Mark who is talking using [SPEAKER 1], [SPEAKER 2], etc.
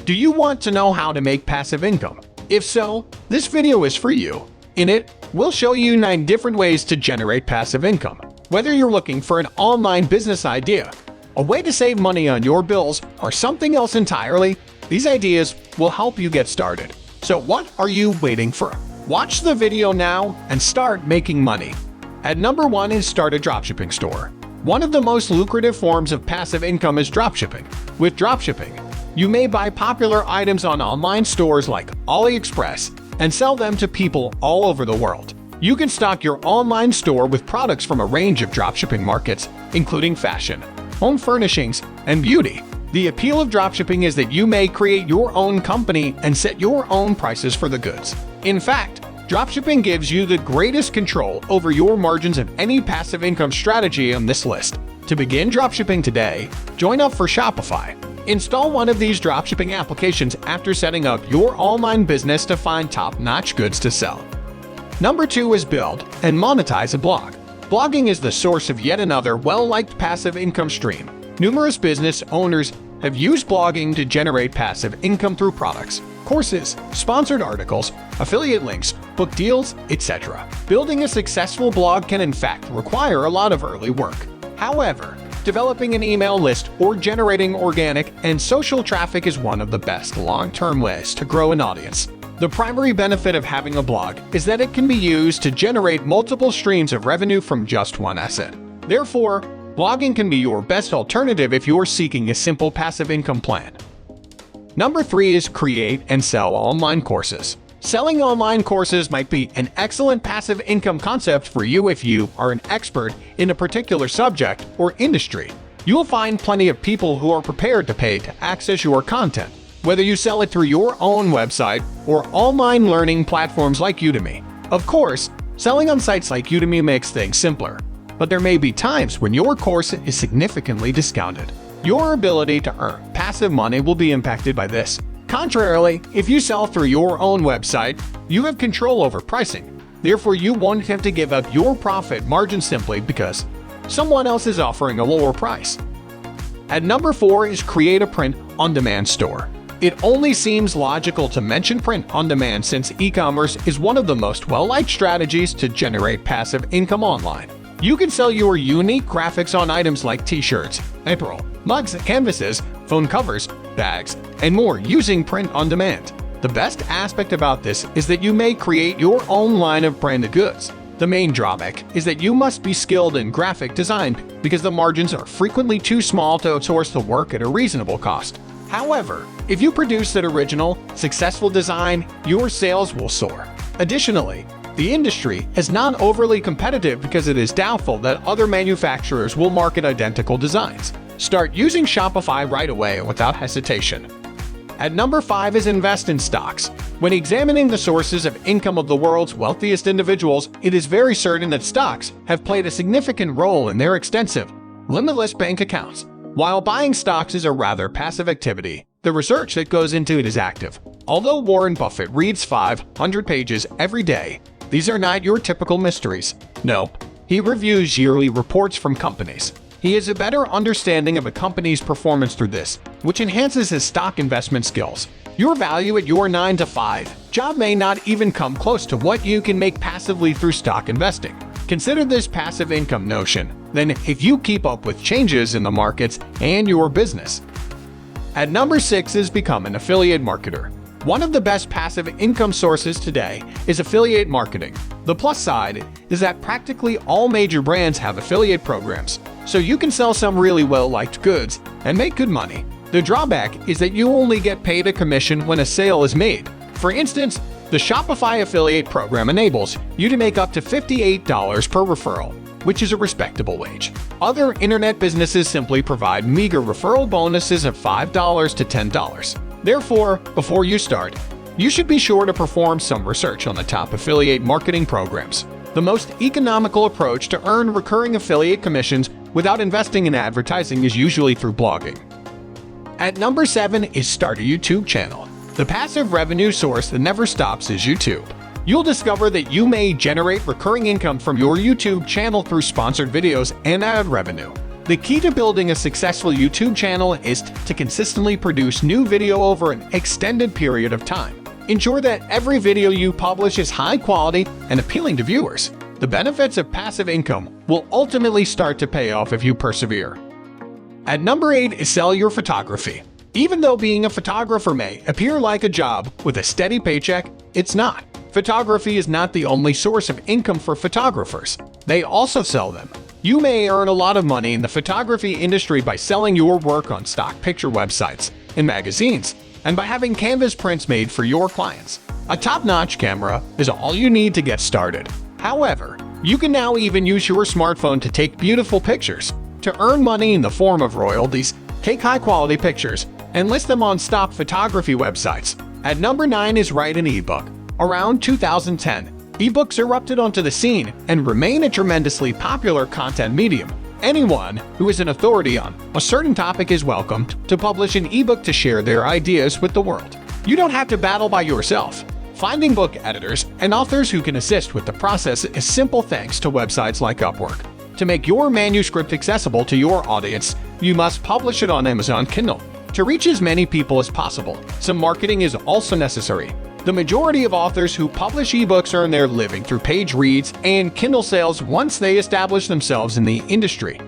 [SPEAKER 1] Do you want to know how to make passive income? If so, this video is for you. In it, we'll show you 9 different ways to generate passive income. Whether you're looking for an online business idea, a way to save money on your bills, or something else entirely, these ideas will help you get started. So what are you waiting for? Watch the video now and start making money. At number 1 is start a dropshipping store. One of the most lucrative forms of passive income is dropshipping. With dropshipping, you may buy popular items on online stores like AliExpress and sell them to people all over the world. You can stock your online store with products from a range of dropshipping markets, including fashion, home furnishings, and beauty. The appeal of dropshipping is that you may create your own company and set your own prices for the goods. In fact, dropshipping gives you the greatest control over your margins of any passive income strategy on this list. To begin dropshipping today, join up for Shopify. Install one of these dropshipping applications after setting up your online business to find top-notch goods to sell. Number 2 is build and monetize a blog. Blogging is the source of yet another well-liked passive income stream. Numerous business owners have used blogging to generate passive income through products, courses, sponsored articles, affiliate links, book deals, etc. Building a successful blog can in fact require a lot of early work. However, developing an email list or generating organic and social traffic is one of the best long-term ways to grow an audience. The primary benefit of having a blog is that it can be used to generate multiple streams of revenue from just one asset. Therefore, blogging can be your best alternative if you're seeking a simple passive income plan. Number 3 is create and sell online courses. Selling online courses might be an excellent passive income concept for you if you are an expert in a particular subject or industry. You'll find plenty of people who are prepared to pay to access your content, whether you sell it through your own website or online learning platforms like Udemy. Of course, selling on sites like Udemy makes things simpler, but there may be times when your course is significantly discounted. Your ability to earn passive money will be impacted by this. Contrarily, if you sell through your own website, you have control over pricing. Therefore, you won't have to give up your profit margin simply because someone else is offering a lower price. At number 4 is create a print-on-demand store. It only seems logical to mention print-on-demand since e-commerce is one of the most well-liked strategies to generate passive income online. You can sell your unique graphics on items like t-shirts, apparel, mugs, canvases, phone covers, bags, and more using print-on-demand. The best aspect about this is that you may create your own line of branded goods. The main drawback is that you must be skilled in graphic design because the margins are frequently too small to outsource the work at a reasonable cost. However, if you produce that original, successful design, your sales will soar. Additionally, the industry is not overly competitive because it is doubtful that other manufacturers will market identical designs. Start using Shopify right away without hesitation. At number 5 is invest in stocks. When examining the sources of income of the world's wealthiest individuals, it is very certain that stocks have played a significant role in their extensive, limitless bank accounts. While buying stocks is a rather passive activity, the research that goes into it is active. Although Warren Buffett reads 500 pages every day, these are not your typical mysteries. Nope. He reviews yearly reports from companies. He has a better understanding of a company's performance through this, which enhances his stock investment skills. Your value at your 9-to-5 job may not even come close to what you can make passively through stock investing. Consider this passive income notion, then if you keep up with changes in the markets and your business. At number 6 is become an affiliate marketer. One of the best passive income sources today is affiliate marketing. The plus side is that practically all major brands have affiliate programs, so you can sell some really well-liked goods and make good money. The drawback is that you only get paid a commission when a sale is made. For instance, the Shopify affiliate program enables you to make up to $58 per referral, which is a respectable wage. Other internet businesses simply provide meager referral bonuses of $5 to $10. Therefore, before you start, you should be sure to perform some research on the top affiliate marketing programs. The most economical approach to earn recurring affiliate commissions without investing in advertising is usually through blogging. At number 7 is start a YouTube channel. The passive revenue source that never stops is YouTube. You'll discover that you may generate recurring income from your YouTube channel through sponsored videos and ad revenue. The key to building a successful YouTube channel is to consistently produce new video over an extended period of time. Ensure that every video you publish is high quality and appealing to viewers. The benefits of passive income will ultimately start to pay off if you persevere. At number 8 is sell your photography. Even though being a photographer may appear like a job with a steady paycheck, it's not. Photography is not the only source of income for photographers. They also sell them. You may earn a lot of money in the photography industry by selling your work on stock picture websites and magazines, and by having canvas prints made for your clients. A top-notch camera is all you need to get started. However, you can now even use your smartphone to take beautiful pictures. To earn money in the form of royalties, take high-quality pictures and list them on stock photography websites. At number 9 is write an ebook. Around 2010, ebooks erupted onto the scene and remain a tremendously popular content medium. Anyone who is an authority on a certain topic is welcomed to publish an ebook to share their ideas with the world. You don't have to battle by yourself. Finding book editors and authors who can assist with the process is simple thanks to websites like Upwork. To make your manuscript accessible to your audience, you must publish it on Amazon Kindle. To reach as many people as possible, some marketing is also necessary. The majority of authors who publish ebooks earn their living through page reads and Kindle sales once they establish themselves in the industry.